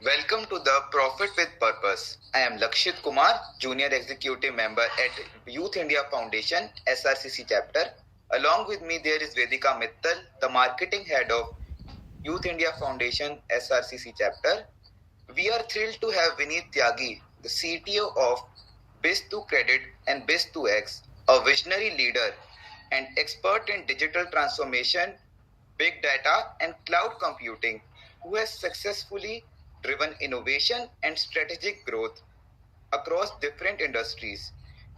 Welcome to the Profit with Purpose. I am Lakshit Kumar, Junior Executive Member at Youth India Foundation SRCC chapter. Along with me there is Vedika Mittal, the Marketing Head of Youth India Foundation SRCC chapter. We are thrilled to have Vineet Tyagi, the CTO of Biz2Credit and Biz2X, a visionary leader and expert in digital transformation, big data, and cloud computing, who has successfully driven innovation and strategic growth across different industries.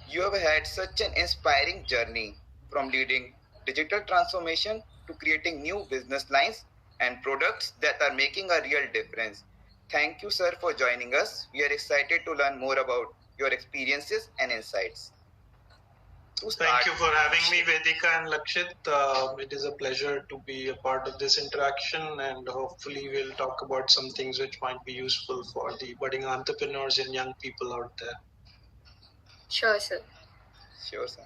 You have had such an inspiring journey from leading digital transformation to creating new business lines and products that are making a real difference. Thank you, sir, for joining us. We are excited to learn more about your experiences and insights. Thank you for having me, Vedika and Lakshit. It is a pleasure to be a part of this interaction, and hopefully we'll talk about some things which might be useful for the budding entrepreneurs and young people out there. Sure, sir. Sure, sir.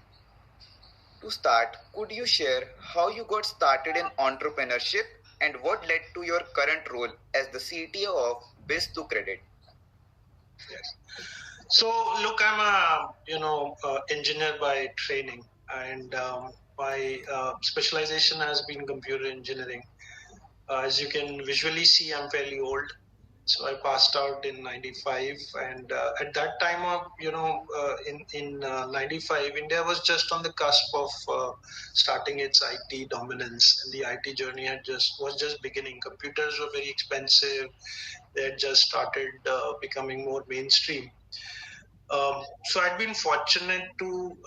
To start, could you share how you got started in entrepreneurship and what led to your current role as the CTO of Biz2Credit? Yes. So, look, I'm a engineer by training, and my specialization has been computer engineering. As you can visually see, I'm fairly old. So I passed out in 95, and at that time of, in 95, India was just on the cusp of starting its IT dominance, and the IT journey was just beginning. Computers were very expensive. They had just started becoming more mainstream. So I'd been fortunate to,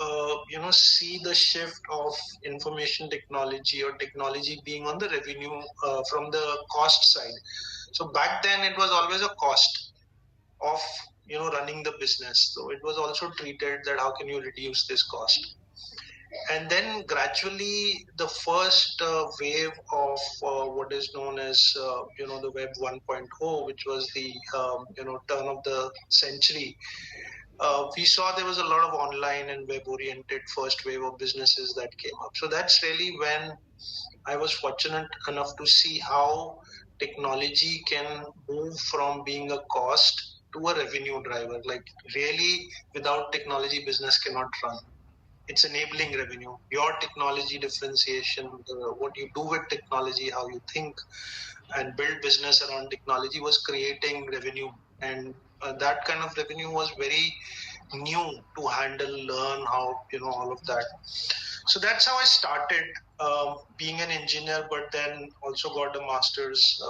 see the shift of information technology or technology being on the revenue from the cost side. So back then it was always a cost of, running the business. So it was also treated that how can you reduce this cost? And then gradually the first wave of what is known as, the Web 1.0, which was the, turn of the century, we saw there was a lot of online and web-oriented first wave of businesses that came up. So that's really when I was fortunate enough to see how technology can move from being a cost to a revenue driver. Like really, without technology, business cannot run. It's enabling revenue. Your technology differentiation, what you do with technology, how you think and build business around technology was creating revenue, and that kind of revenue was very new to handle, learn how, all of that. So that's how I started being an engineer, but then also got a master's.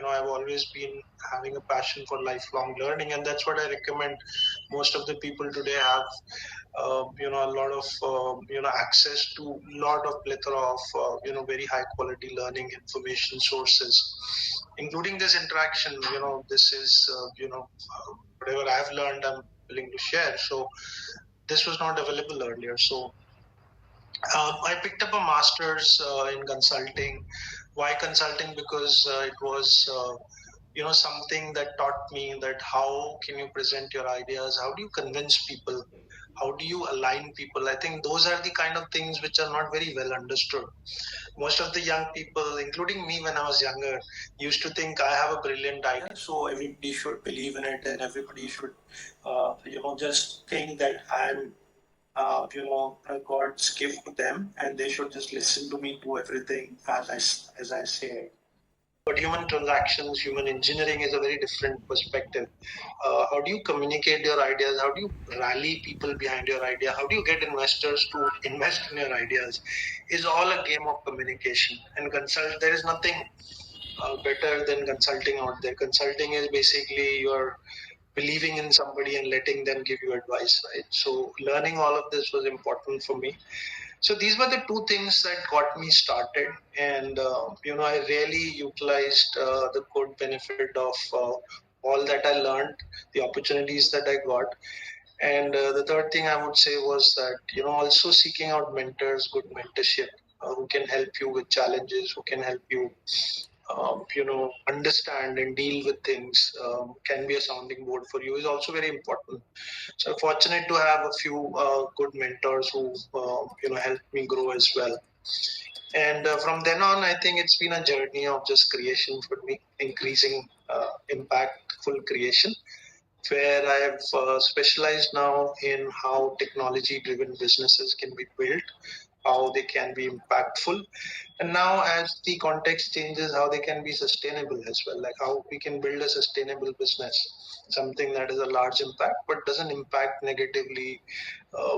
I've always been having a passion for lifelong learning, and that's what I recommend most of the people today have. A lot of access to a lot of plethora of very high quality learning information sources, including this interaction. This is whatever I've learned, I'm willing to share. So this was not available earlier. So I picked up a master's in consulting. Why consulting? Because it was something that taught me that how can you present your ideas, how do you convince people, how do you align people. I think those are the kind of things which are not very well understood. Most of the young people, including me when I was younger, used to think I have a brilliant idea, so everybody should believe in it, and everybody should just think that I'm God's gift to them, and they should just listen to me, do everything as I say. But human transactions, human engineering is a very different perspective. How do you communicate your ideas? How do you rally people behind your idea? How do you get investors to invest in your ideas? Is all a game of communication. And there is nothing better than consulting out there. Consulting is basically you're believing in somebody and letting them give you advice, right? So learning all of this was important for me. So these were the two things that got me started, and I really utilized the good benefit of all that I learned, the opportunities that I got. And the third thing I would say was that also seeking out mentors, good mentorship, who can help you with challenges, who can help you understand and deal with things, can be a sounding board for you, is also very important. So I'm fortunate to have a few good mentors who helped me grow as well. And from then on, I think it's been a journey of just creation for me, increasing impact, impactful creation, where I have specialized now in how technology-driven businesses can be built, how they can be impactful, and now as the context changes, how they can be sustainable as well, like how we can build a sustainable business, something that is a large impact but doesn't impact negatively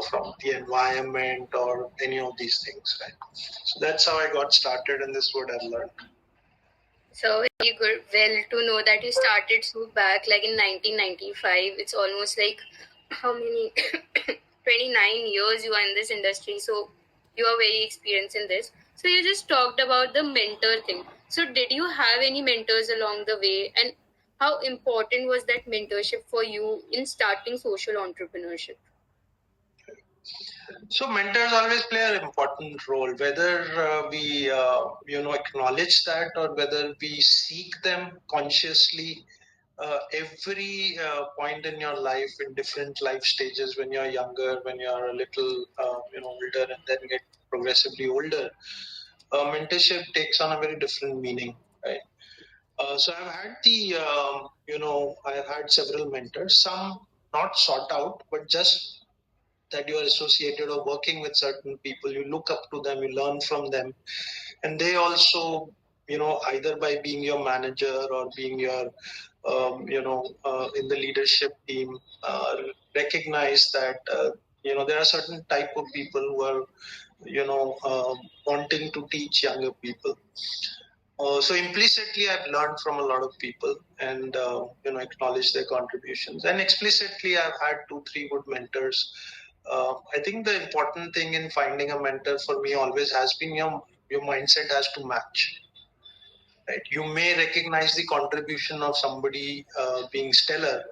from the environment or any of these things, right? So that's how I got started, and this is what I've learned. So very good. Well, to know that you started so back, like in 1995, it's almost like how many 29 years you are in this industry. So you are very experienced in this. So you just talked about the mentor thing. So did you have any mentors along the way, and how important was that mentorship for you in starting social entrepreneurship? So mentors always play an important role, whether we acknowledge that or whether we seek them consciously. Every point in your life, in different life stages, when you're younger, when you're a little older, and then get progressively older, mentorship takes on a very different meaning, right? So I've had I've had several mentors, some not sought out, but just that you are associated or working with certain people, you look up to them, you learn from them, and they also, either by being your manager or being your, in the leadership team, recognize that there are certain type of people who are, wanting to teach younger people. So implicitly, I've learned from a lot of people and acknowledge their contributions. And explicitly, I've had 2-3 good mentors. I think the important thing in finding a mentor for me always has been your mindset has to match. Right? You may recognize the contribution of somebody being stellar,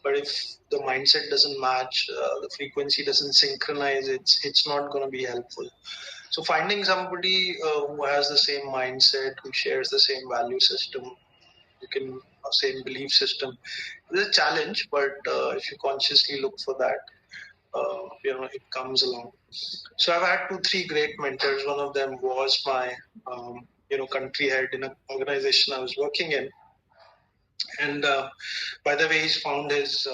but if the mindset doesn't match, the frequency doesn't synchronize, it's not going to be helpful. So finding somebody who has the same mindset, who shares the same value system, same belief system, is a challenge. But if you consciously look for that, it comes along. So I've had 2-3 great mentors. One of them was my country head in an organization I was working in, and by the way, he's found his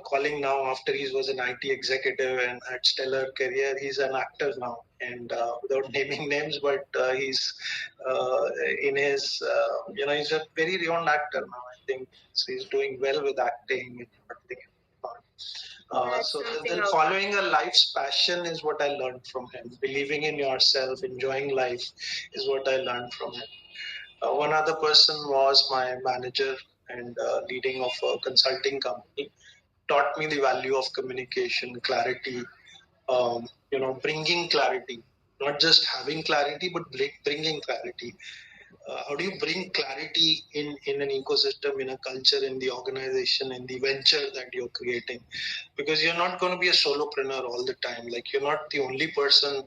calling now after he was an IT executive and had stellar career. He's an actor now, and without naming names, but he's in his, he's a very renowned actor now. I think so he's doing well with acting and everything. So then following a life's passion is what I learned from him. Believing in yourself, enjoying life is what I learned from him. One other person was my manager and leading of a consulting company. Taught me the value of communication, clarity, bringing clarity, not just having clarity, but bringing clarity. How do you bring clarity in an ecosystem, in a culture, in the organization, in the venture that you're creating? Because you're not going to be a solopreneur all the time. Like, you're not the only person.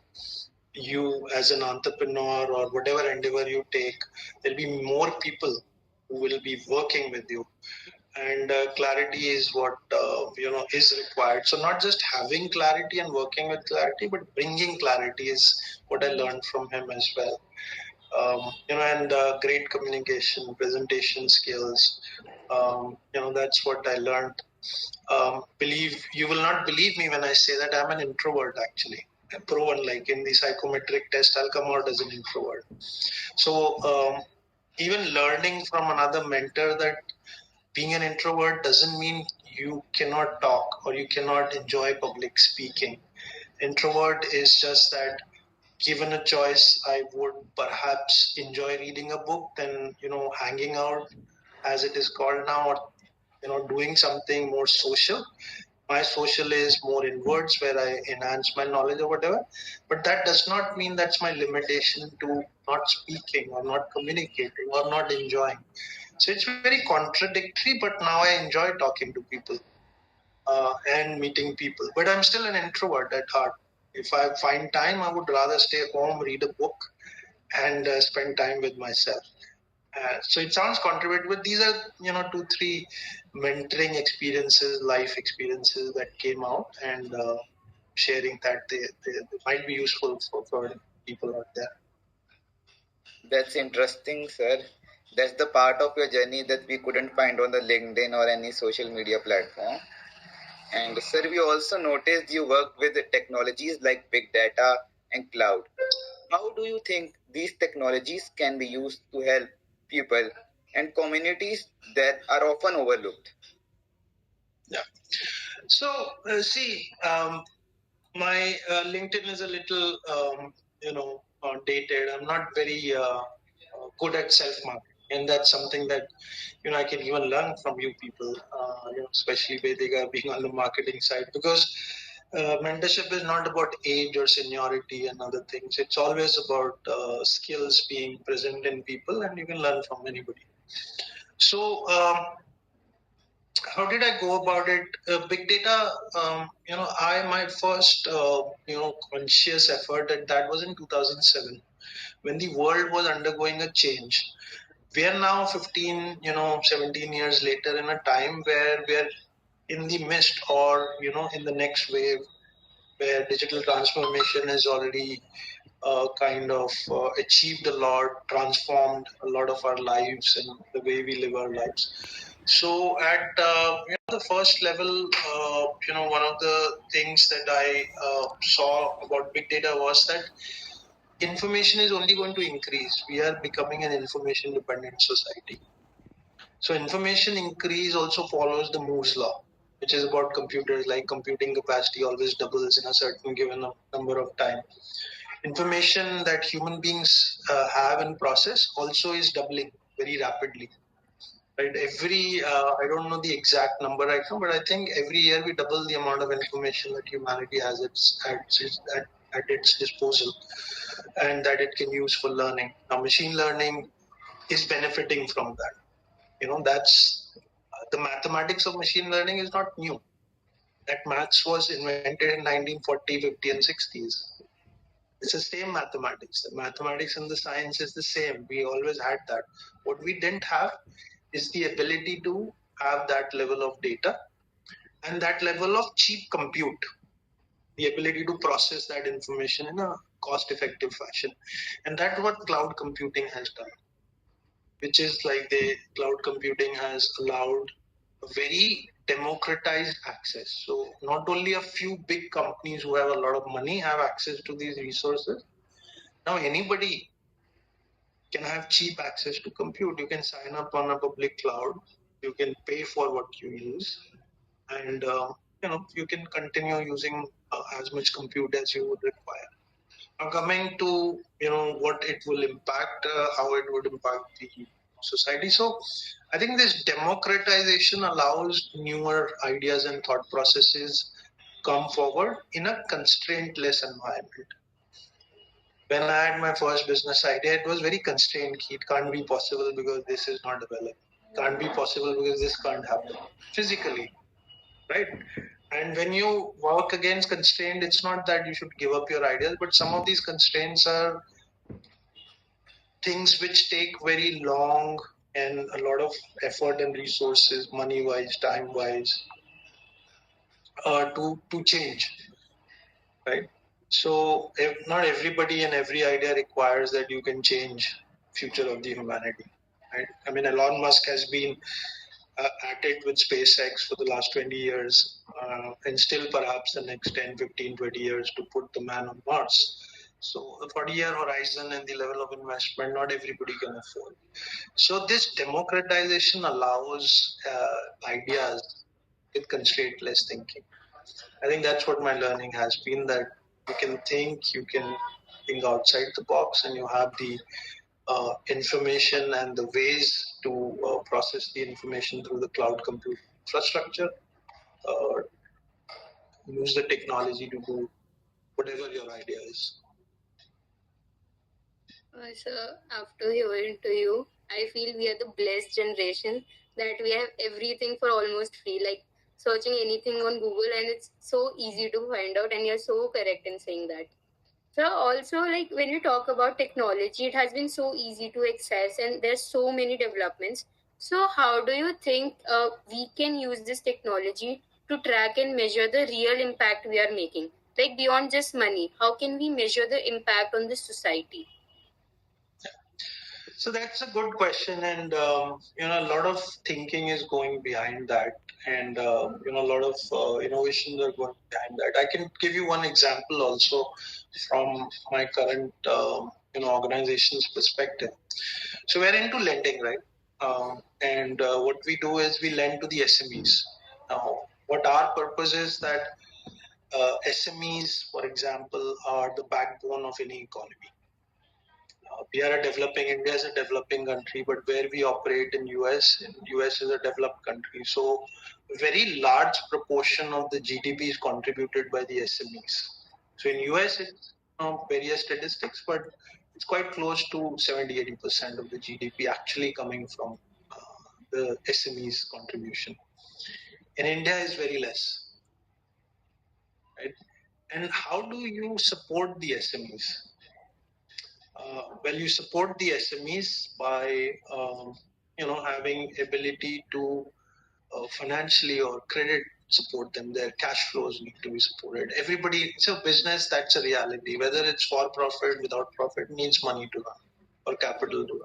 You as an entrepreneur or whatever endeavor you take, there'll be more people who will be working with you. And clarity is what is required. So not just having clarity and working with clarity, but bringing clarity is what I learned from him as well. And great communication, presentation skills. That's what I learned. You will not believe me when I say that I'm an introvert, actually. Proven, like in the psychometric test, I'll come out as an introvert. So even learning from another mentor that being an introvert doesn't mean you cannot talk or you cannot enjoy public speaking. Introvert is just that, given a choice, I would perhaps enjoy reading a book than, hanging out, as it is called now, or, doing something more social. My social is more inwards, where I enhance my knowledge or whatever. But that does not mean that's my limitation to not speaking or not communicating or not enjoying. So it's very contradictory, but now I enjoy talking to people and meeting people. But I'm still an introvert at heart. If I find time, I would rather stay home, read a book, and spend time with myself. So it sounds contradictory, but these are, 2-3 mentoring experiences, life experiences that came out, and sharing that they might be useful for people out there. That's interesting, sir. That's the part of your journey that we couldn't find on the LinkedIn or any social media platform. And sir, we also noticed you work with technologies like big data and cloud. How do you think these technologies can be used to help people and communities that are often overlooked? Yeah. So, see, my LinkedIn is a little, dated. I'm not very good at self-marketing. And that's something that, I can even learn from you people, especially Vedika being on the marketing side, because mentorship is not about age or seniority and other things. It's always about skills being present in people, and you can learn from anybody. So, how did I go about it? Big data, my first, conscious effort at that was in 2007, when the world was undergoing a change. We are now 15, 17 years later in a time where we are in the midst, or, in the next wave, where digital transformation has already achieved a lot, transformed a lot of our lives and the way we live our lives. So at the first level, one of the things that I saw about big data was that information is only going to increase. We are becoming an information dependent society. So information increase also follows the Moore's law, which is about computers. Like computing capacity always doubles in a certain given number of time. Information that human beings have and process also is doubling very rapidly. Right? I don't know the exact number right now, but I think every year we double the amount of information that humanity has at its disposal, and that it can use for learning. Now, machine learning is benefiting from that. That's the mathematics of machine learning is not new. That maths was invented in 1940, 50, and 60s. It's the same mathematics. The mathematics and the science is the same. We always had that. What we didn't have is the ability to have that level of data and that level of cheap compute, the ability to process that information in a cost-effective fashion. And that's what cloud computing has done, which is like the cloud computing has allowed a very democratized access. So not only a few big companies who have a lot of money have access to these resources. Now anybody can have cheap access to compute. You can sign up on a public cloud. You can pay for what you use, and you can continue using as much compute as you would require. Now coming to what it will impact, how it would impact the society. So I think this democratization allows newer ideas and thought processes come forward in a constraint-less environment. When I had my first business idea, it was very constrained. It can't be possible because this is not developed. Can't be possible because this can't happen physically, right? And when you work against constraint, it's not that you should give up your ideas, but some of these constraints are things which take very long and a lot of effort and resources, money-wise, time-wise, to change, right? So not everybody and every idea requires that you can change future of the humanity, right? I mean, Elon Musk has been at it with SpaceX for the last 20 years and still perhaps the next 10, 15, 20 years to put the man on Mars. So the 40-year horizon and the level of investment, not everybody can afford. So this democratization allows ideas with constraint-less thinking. I think that's what my learning has been, that you can think outside the box, and you have the information and the ways to process the information through the cloud compute infrastructure, use the technology to do whatever your idea is. So after hearing to you, I feel we are the blessed generation that we have everything for almost free, like searching anything on Google, and it's so easy to find out, and you're so correct in saying that. So also, like when you talk about technology, it has been so easy to access, and there's so many developments. So how do you think we can use this technology to track and measure the real impact we are making? Like beyond just money, how can we measure the impact on the society? So that's a good question, and a lot of thinking is going behind that, and a lot of innovations are going behind that. I can give you one example also from my current organization's perspective. So we're into lending, right? And what we do is we lend to the SMEs. Now, what our purpose is that SMEs, for example, are the backbone of any economy. India is a developing country, but where we operate in US is a developed country. So a very large proportion of the GDP is contributed by the SMEs. So in US, it's various statistics, but it's quite close to 70-80% of the GDP actually coming from the SMEs contribution. In India is very less, right? And how do you support the SMEs? Well, you support the SMEs by having ability to financially or credit support them. Their cash flows need to be supported. Everybody, it's a business, that's a reality. Whether it's for profit, without profit, needs money to run or capital to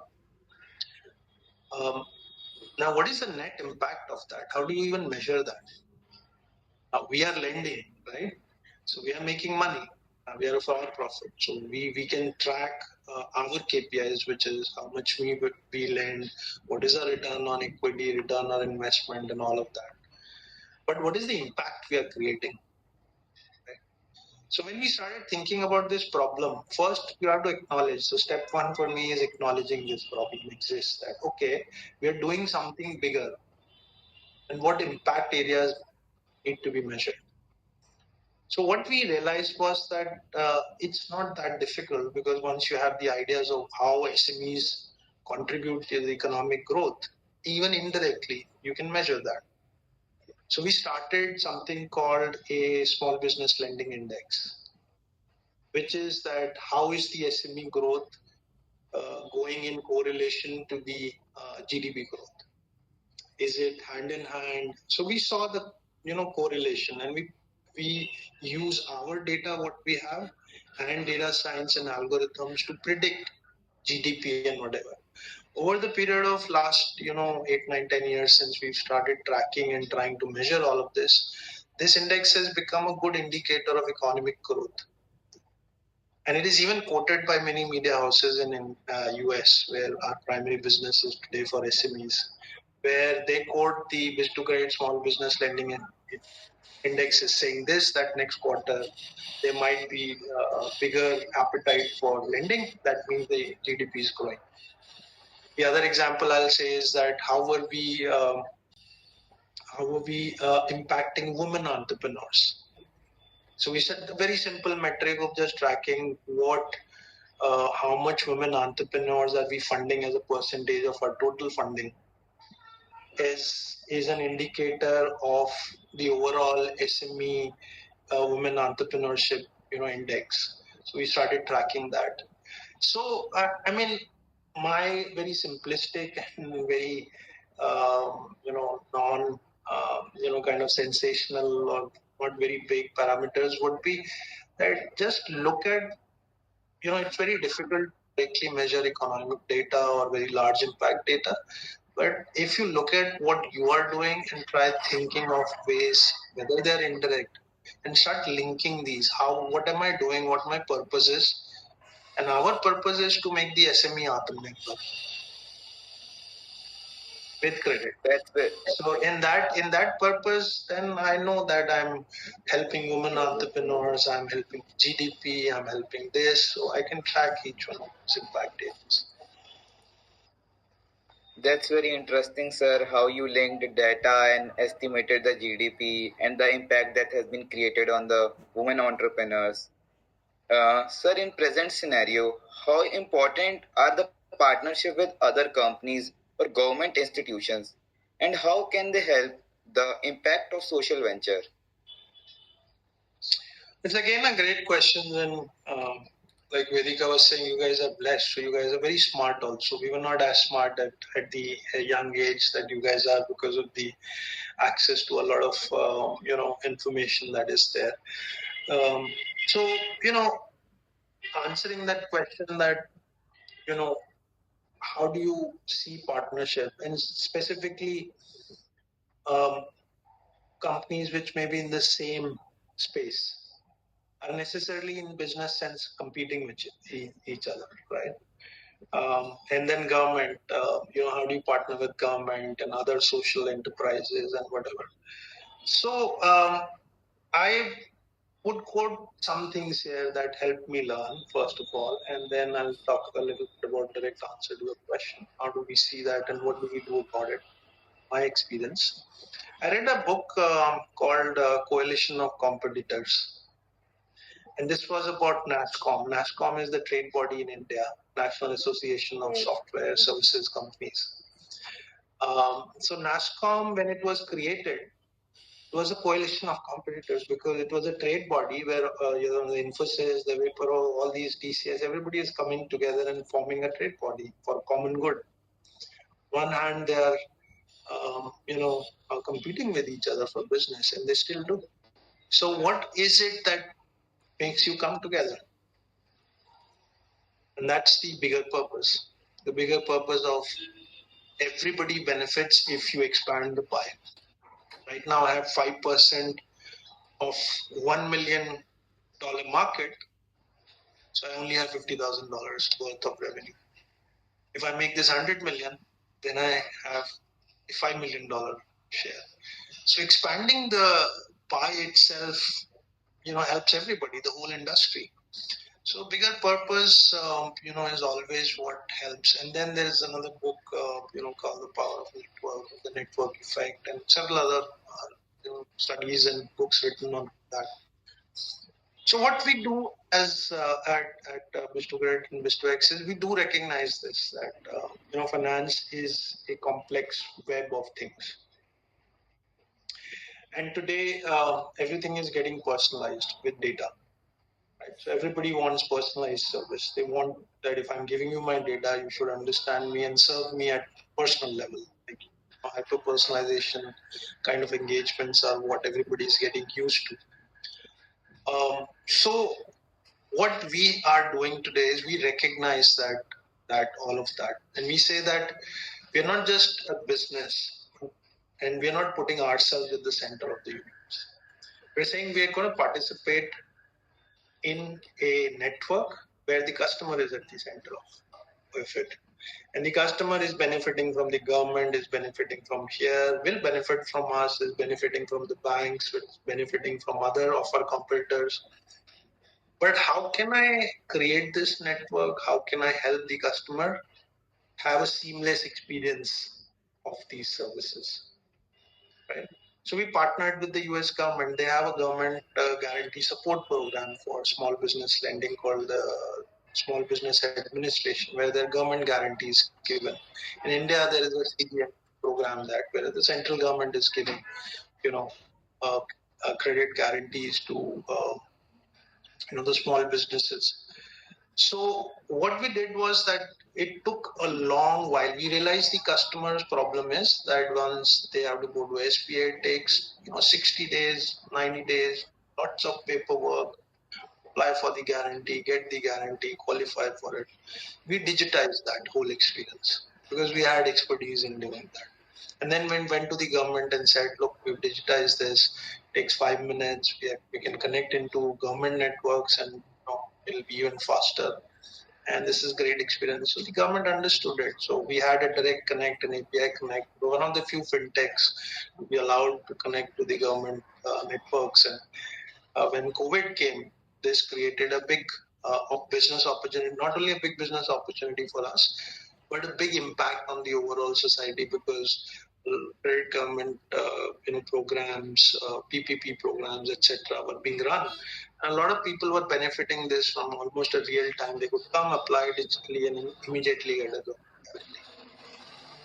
run. Now, what is the net impact of that? How do you even measure that? We are lending, right? So we are making money. We are for our profit. So we can track our KPIs, which is how much we lend, what is our return on equity, return on investment, and all of that. But what is the impact we are creating? Right? So when we started thinking about this problem, first you have to acknowledge. So step one for me is acknowledging this problem exists. That okay, we are doing something bigger, and what impact areas need to be measured. So what we realized was that it's not that difficult, because once you have the ideas of how SMEs contribute to the economic growth, even indirectly, you can measure that. So we started something called a small business lending index, which is that how is the SME growth going in correlation to the GDP growth? Is it hand in hand? So we saw the correlation, and we use our data, what we have, and data science and algorithms to predict GDP and whatever. Over the period of last 8, 9, 10 years since we've started tracking and trying to measure all of this index has become a good indicator of economic growth. And it is even quoted by many media houses in US, where our primary business is today for SMEs, where they quote the Biz2Credit small business lending index is saying this, that next quarter there might be a bigger appetite for lending. That means the GDP is growing. The other example I'll say is that how are we impacting women entrepreneurs? So we set a very simple metric of just tracking how much women entrepreneurs are we funding as a percentage of our total funding is an indicator of the overall SME women entrepreneurship index. So we started tracking that. So my very simplistic and very non kind of sensational or not very big parameters would be that just look at it's very difficult to directly measure economic data or very large impact data. But if you look at what you are doing and try thinking of ways, whether they're indirect, and start linking these, what am I doing, what my purpose is, and our purpose is to make the SME Atmanirbhar with credit. That's it. So in that purpose, then I know that I'm helping women entrepreneurs, I'm helping GDP, I'm helping this, so I can track each one of those impact areas. That's very interesting, sir, how you linked data and estimated the GDP and the impact that has been created on the women entrepreneurs. Sir, in present scenario, how important are the partnership with other companies or government institutions, and how can they help the impact of social venture? It's again a great question, and like Vedika was saying, you guys are blessed. So you guys are very smart also. We were not as smart at the young age that you guys are because of the access to a lot of, information that is there. So, answering that question that, how do you see partnership, and specifically companies which may be in the same space are necessarily in business sense competing with each other, right? And then government, how do you partner with government and other social enterprises and whatever. So I would quote some things here that helped me learn, first of all, and then I'll talk a little bit about direct answer to your question. How do we see that and what do we do about it? My experience. I read a book called Coalition of Competitors. And this was about NASSCOM. NASSCOM is the trade body in India, National Association of Software Services Companies. So NASSCOM, when it was created, it was a coalition of competitors because it was a trade body where the Infosys, the Wipro, all these TCS, everybody is coming together and forming a trade body for common good. One hand, they are competing with each other for business, and they still do. So what is it that makes you come together? And that's the bigger purpose. The bigger purpose of everybody benefits if you expand the pie. Right now, I have 5% of $1 million market, so I only have $50,000 worth of revenue. If I make this 100 million, then I have a $5 million share. So expanding the pie itself, helps everybody, the whole industry. So bigger purpose, is always what helps. And then there's another book, called The Power of Network, The Network Effect, and several other studies and books written on that. So what we do as at Biz2Credit and Biz2X is we do recognize this, that finance is a complex web of things. And today, everything is getting personalized with data. Right? So everybody wants personalized service. They want that if I'm giving you my data, you should understand me and serve me at personal level. Like hyper-personalization kind of engagements are what everybody is getting used to. So what we are doing today is we recognize that all of that, and we say that we're not just a business, and we're not putting ourselves at the center of the universe. We're saying we're going to participate in a network where the customer is at the center of it. And the customer is benefiting from the government, is benefiting from here, will benefit from us, is benefiting from the banks, is benefiting from other of our competitors. But how can I create this network? How can I help the customer have a seamless experience of these services? Right? So we partnered with the US government. They have a government guarantee support program for small business lending called the Small Business Administration, where their government guarantees given. In India, there is a CBM program where the central government is giving, credit guarantees to the small businesses. So what we did was that it took a long while. We realized the customer's problem is that once they have to go to SBA, it takes 60 days, 90 days, lots of paperwork, apply for the guarantee, get the guarantee, qualify for it. We digitized that whole experience because we had expertise in doing that. And then we went to the government and said, look, we've digitized this. It takes 5 minutes. We can connect into government networks and it'll be even faster. And this is great experience. So the government understood it. So we had a direct connect, an API connect. We were one of the few fintechs to be allowed to connect to the government networks. And when COVID came, this created a big business opportunity, not only a big business opportunity for us, but a big impact on the overall society because credit government programs, PPP programs, etc. were being run. And a lot of people were benefiting this from almost a real time. They could come, apply digitally, and immediately get a job.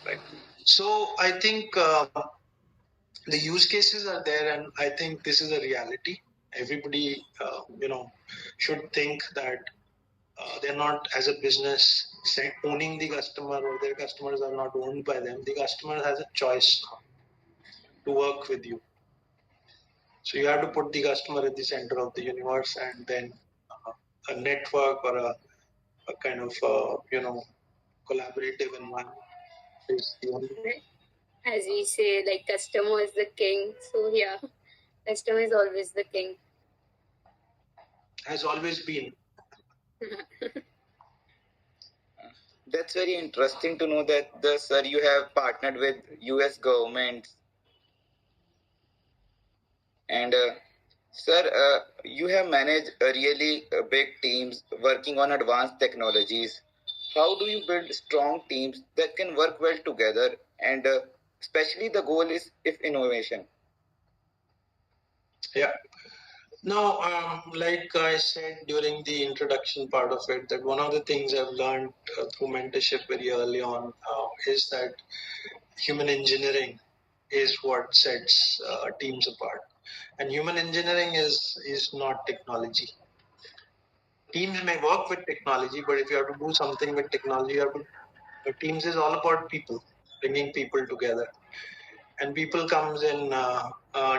Right. So I think the use cases are there, and I think this is a reality. Everybody, should think that they're not, as a business, owning the customer, or their customers are not owned by them. The customer has a choice to work with you. So you have to put the customer at the center of the universe, and then a network or a kind of collaborative environment is the only. As we say, like customer is the king. So yeah, customer is always the king. Has always been. That's very interesting to know that sir, you have partnered with US government. And sir, you have managed really big teams working on advanced technologies. How do you build strong teams that can work well together? And especially the goal is if innovation. Yeah. No, like I said during the introduction part of it, that one of the things I've learned through mentorship very early on is that human engineering is what sets teams apart. And human engineering is not technology. Teams may work with technology, but if you have to do something with technology, teams is all about people, bringing people together. And people comes in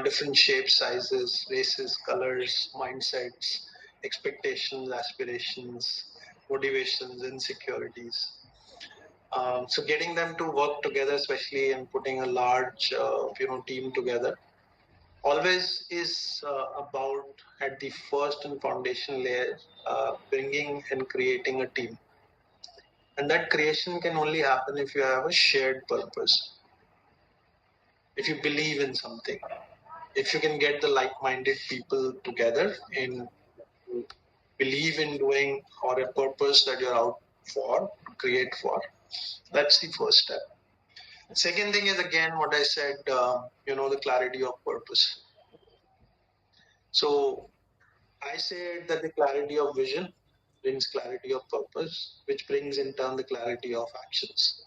different shapes, sizes, races, colors, mindsets, expectations, aspirations, motivations, insecurities. So getting them to work together, especially and putting a large team together, always is about at the first and foundation layer, bringing and creating a team. And that creation can only happen if you have a shared purpose. If you believe in something, if you can get the like-minded people together and believe in doing or a purpose that you're out for, create for, that's the first step. The second thing is again what I said, the clarity of purpose. So I said that the clarity of vision brings clarity of purpose, which brings in turn the clarity of actions.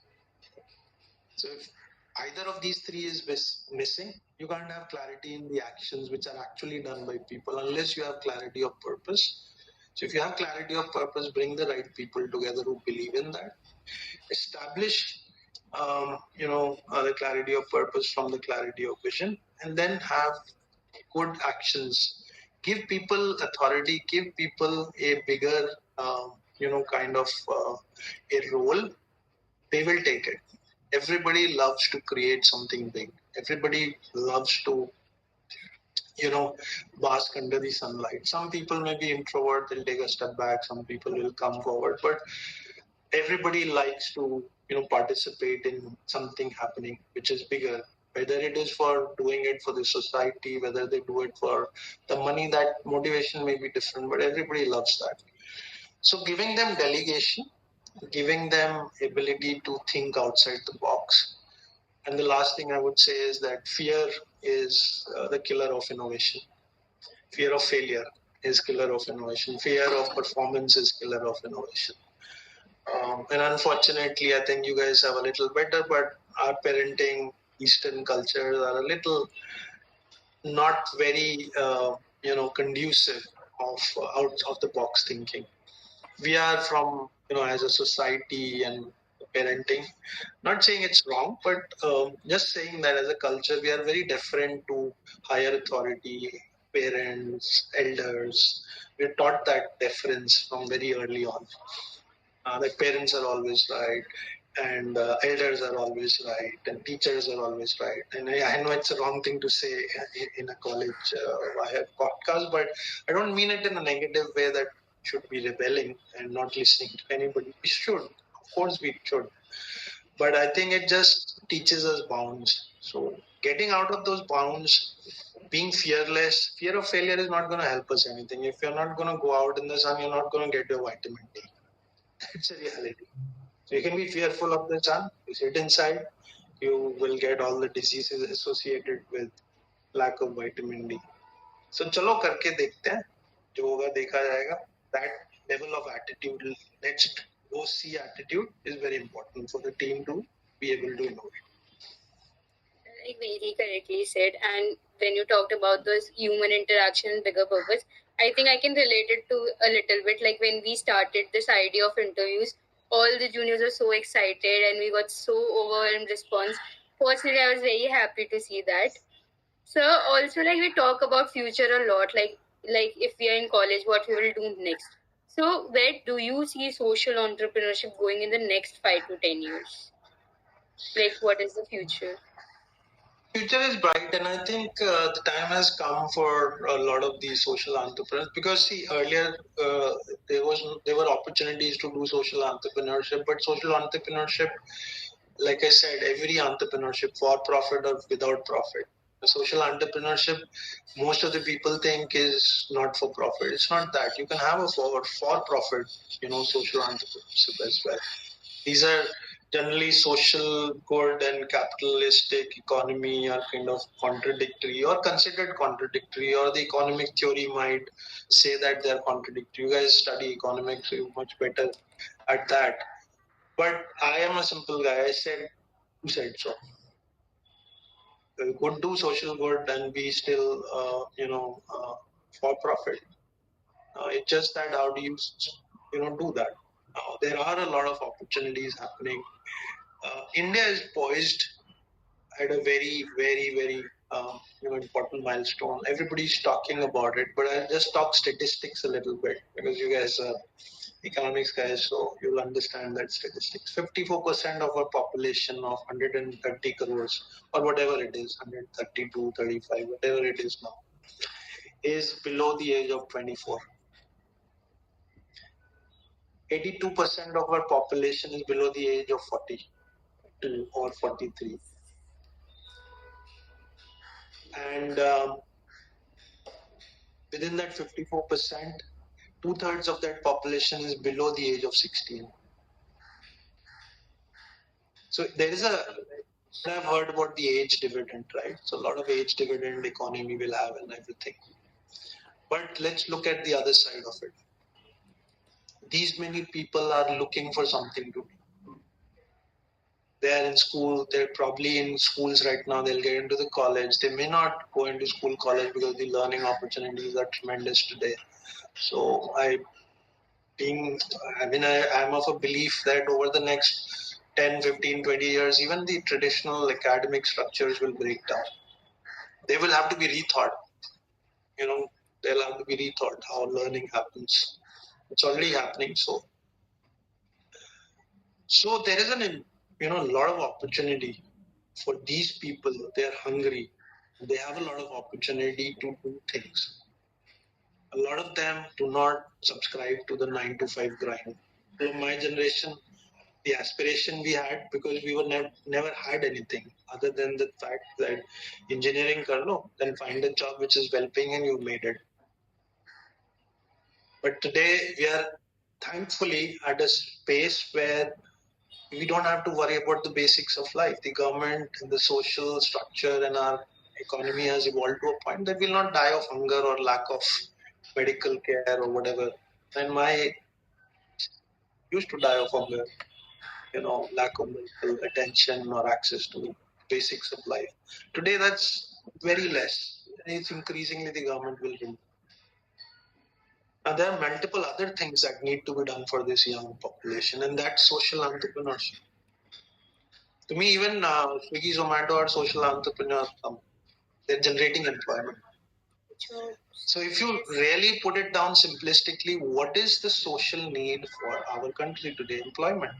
So if either of these three is missing, you can't have clarity in the actions which are actually done by people unless you have clarity of purpose. So if you have clarity of purpose, bring the right people together who believe in that. Establish, the clarity of purpose from the clarity of vision, and then have good actions. Give people authority. Give people a bigger, a role. They will take it. Everybody loves to create something big. Everybody loves to, bask under the sunlight. Some people may be introvert, they'll take a step back. Some people will come forward, but everybody likes to, participate in something happening which is bigger. Whether it is for doing it for the society, whether they do it for the money, that motivation may be different, but everybody loves that. So giving them delegation, giving them ability to think outside the box. And the last thing I would say is that fear is the killer of innovation. Fear of failure is killer of innovation. Fear of performance is killer of innovation. And unfortunately, I think you guys have a little better, but our parenting, Eastern cultures are a little not very, conducive of out of the box thinking. We are from, as a society and parenting, not saying it's wrong, but just saying that as a culture, we are very different to higher authority, parents, elders. We're taught that deference from very early on. That parents are always right, and elders are always right, and teachers are always right. And I know it's a wrong thing to say in a college I have podcast, but I don't mean it in a negative way that should be rebelling and not listening to anybody. We should, of course, we should. But I think it just teaches us bounds. So getting out of those bounds, being fearless, fear of failure is not going to help us anything. If you're not going to go out in the sun, you're not going to get your vitamin D. It's a reality. So you can be fearful of the sun. You sit inside, you will get all the diseases associated with lack of vitamin D. So चलो करके देखते हैं, जो होगा देखा जाएगा. That level of attitude, let's go see attitude, is very important for the team to be able to innovate. Like very correctly said. And when you talked about those human interaction, bigger purpose, I think I can relate it to a little bit. Like when we started this idea of interviews, all the juniors were so excited and we got so overwhelmed response. Personally, I was very happy to see that. So also, like we talk about future a lot, like if we are in college, what we will do next. So where do you see social entrepreneurship going in the next 5 to 10 years? Like, what is the future? Future is bright, and I think the time has come for a lot of these social entrepreneurs, because see, earlier there were opportunities to do social entrepreneurship, but social entrepreneurship, like I said, every entrepreneurship, for profit or without profit. The social entrepreneurship, most of the people think is not for profit. It's not that. You can have a for profit, social entrepreneurship as well. These are generally social good and capitalistic economy are kind of contradictory or considered contradictory, or the economic theory might say that they're contradictory. You guys study economics, so you're much better at that. But I am a simple guy. I said, who said so? We could do social good and be still, for profit. It's just that how do you, do that? There are a lot of opportunities happening. India is poised at a very, very, very important milestone. Everybody's talking about it, but I'll just talk statistics a little bit, because you guys are economics guys, so you'll understand that statistics. 54% of our population of 130 crores, or whatever it is, 132, 35, whatever it is now, is below the age of 24. 82% of our population is below the age of 42 or 43. And within that 54%, 2/3 of that population is below the age of 16. So there is I've heard about the age dividend, right? So a lot of age dividend economy will have and everything. But let's look at the other side of it. These many people are looking for something to do. They're in school, they're probably in schools right now, they'll get into the college. They may not go into school, college, because the learning opportunities are tremendous today. So I'm of a belief that over the next 10, 15, 20 years, even the traditional academic structures will break down. They will have to be rethought. They'll have to be rethought how learning happens. It's already happening. So there is a lot of opportunity for these people. They're hungry. They have a lot of opportunity to do things. A lot of them do not subscribe to the 9 to 5 grind. So my generation, the aspiration we had, because we were never had anything other than the fact that engineering kar lo, then find a job which is well paying and you made it. But today we are thankfully at a space where we don't have to worry about the basics of life. The government and the social structure and our economy has evolved to a point that we'll not die of hunger or lack of medical care or whatever. And my used to die of hunger, lack of medical attention or access to basics of life. Today that's very less. And it's increasingly the government will do. And there are multiple other things that need to be done for this young population, and that's social entrepreneurship. To me, even Swiggy, Zomato are social entrepreneurs. They're generating employment. So if you really put it down simplistically, what is the social need for our country today? Employment.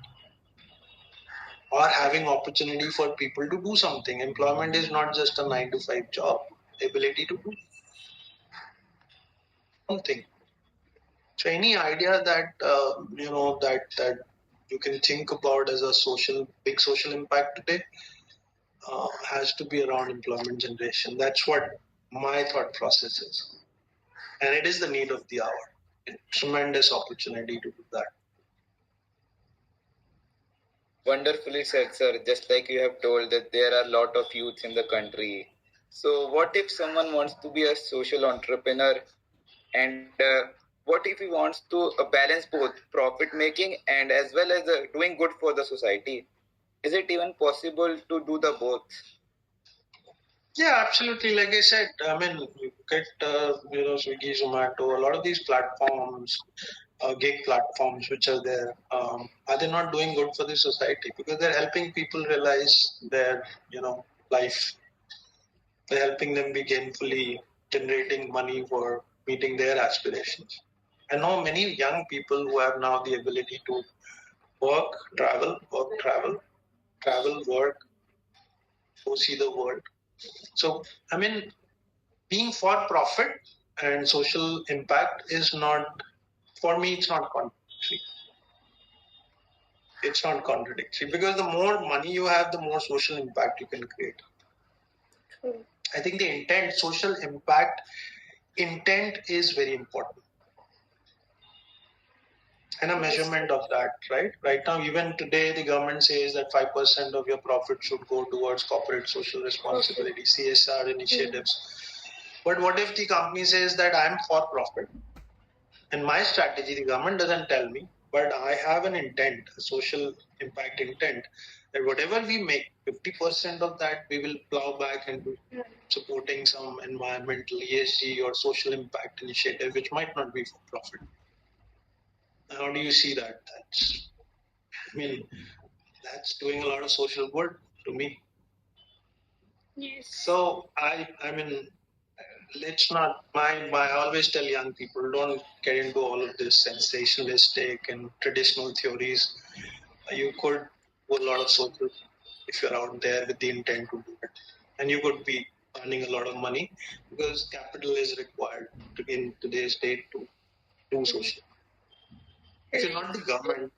Or having opportunity for people to do something. Employment is not just a 9 to 5 job. Ability to do something. So any idea that that you can think about as a big social impact today has to be around employment generation. That's what my thought process is, and it is the need of the hour. A tremendous opportunity to do that. Wonderfully said, sir. Just like you have told that there are a lot of youth in the country. So what if someone wants to be a social entrepreneur, and what if he wants to balance both profit making and as well as doing good for the society? Is it even possible to do the both? Yeah, absolutely. Like I said, I mean, you get Swiggy, Zomato, a lot of these platforms, gig platforms which are there, are they not doing good for the society? Because they're helping people realize their life. They're helping them be gainfully generating money for meeting their aspirations. I know many young people who have now the ability to work, travel, work, go see the world. So, I mean, being for profit and social impact is not, for me, it's not contradictory. It's not contradictory because the more money you have, the more social impact you can create. I think the intent, social impact, intent is very important. And a measurement of that, right? Right now, even today, the government says that 5% of your profit should go towards corporate social responsibility, CSR initiatives. But what if the company says that I'm for profit? And my strategy, the government doesn't tell me, but I have an intent, a social impact intent, that whatever we make, 50% of that we will plow back into supporting some environmental ESG or social impact initiative, which might not be for profit. How do you see that? That's doing a lot of social good to me. Yes. So I mean, let's not. I always tell young people, don't get into all of this sensationalistic and traditional theories. You could do a lot of social if you're out there with the intent to do it, and you could be earning a lot of money because capital is required in today's date to do social. If you're not the government.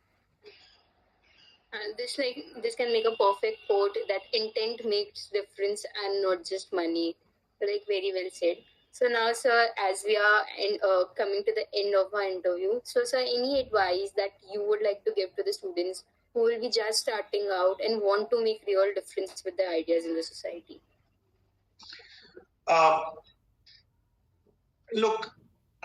And this can make a perfect quote that intent makes difference and not just money. Like very well said. So now, sir, as we are coming to the end of our interview, so sir, any advice that you would like to give to the students who will be just starting out and want to make real difference with their ideas in the society? Look,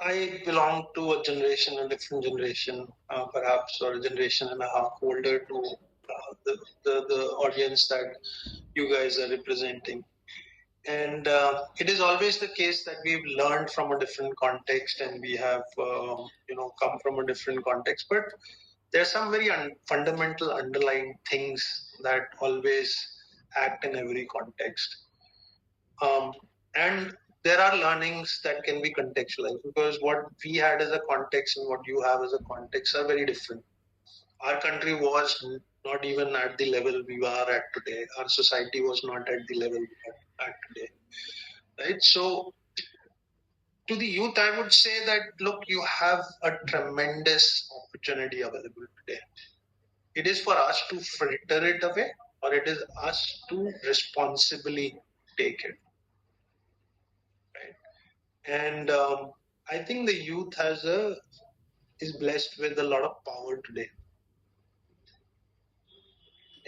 I belong to a different generation, perhaps, or a generation and a half older to the audience that you guys are representing. And it is always the case that we've learned from a different context and we have, come from a different context. But there are some very fundamental underlying things that always act in every context. And there are learnings that can be contextualized because what we had as a context and what you have as a context are very different. Our country was not even at the level we are at today. Our society was not at the level we are at today. Right? So to the youth, I would say that, look, you have a tremendous opportunity available today. It is for us to fritter it away, or it is us to responsibly take it. And I think the youth is blessed with a lot of power today.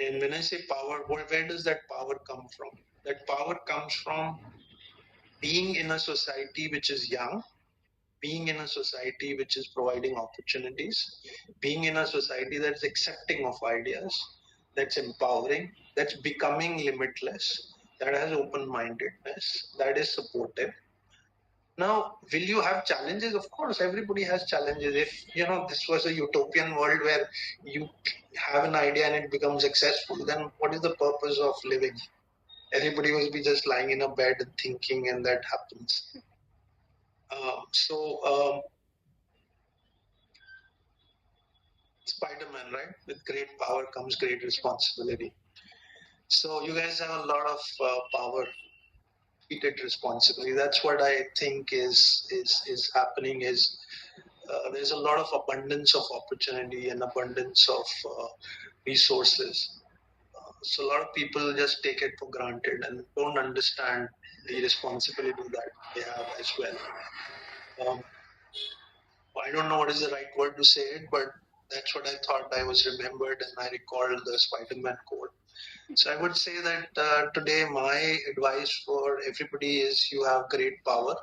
And when I say power, where does that power come from? That power comes from being in a society which is young, being in a society which is providing opportunities, being in a society that's accepting of ideas, that's empowering, that's becoming limitless, that has open-mindedness, that is supportive. Now, will you have challenges? Of course, everybody has challenges. If, this was a utopian world where you have an idea and it becomes successful, then what is the purpose of living? Everybody will be just lying in a bed and thinking, and that happens. Spider-Man, right? With great power comes great responsibility. So you guys have a lot of power. Treat it responsibly. That's what I think is happening. There's a lot of abundance of opportunity and abundance of resources. So a lot of people just take it for granted and don't understand the responsibility that they have as well. I don't know what is the right word to say it, but that's what I thought I was remembered, and I recalled the Spider-Man quote. So I would say that today my advice for everybody is you have great power.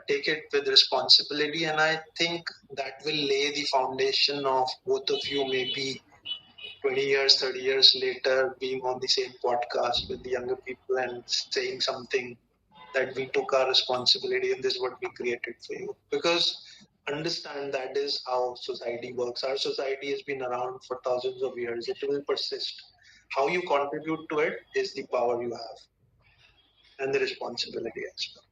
Take it with responsibility, and I think that will lay the foundation of both of you maybe 20 years, 30 years later being on the same podcast with the younger people and saying something that we took our responsibility and this is what we created for you. Because understand that is how society works. Our society has been around for thousands of years. It will persist. How you contribute to it is the power you have and the responsibility as well.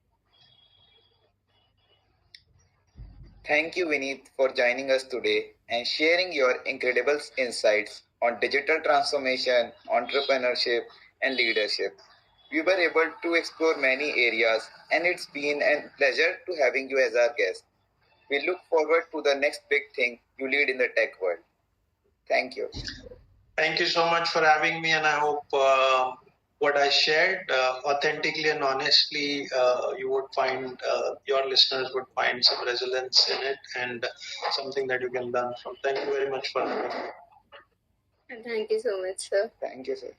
Thank you, Vineet, for joining us today and sharing your incredible insights on digital transformation, entrepreneurship, and leadership. We were able to explore many areas, and it's been a pleasure to having you as our guest. We look forward to the next big thing you lead in the tech world. Thank you. Thank you so much for having me, and I hope what I shared authentically and honestly, you would find your listeners would find some resilience in it and something that you can learn from. Thank you very much for having me. Thank you so much, sir. Thank you, sir.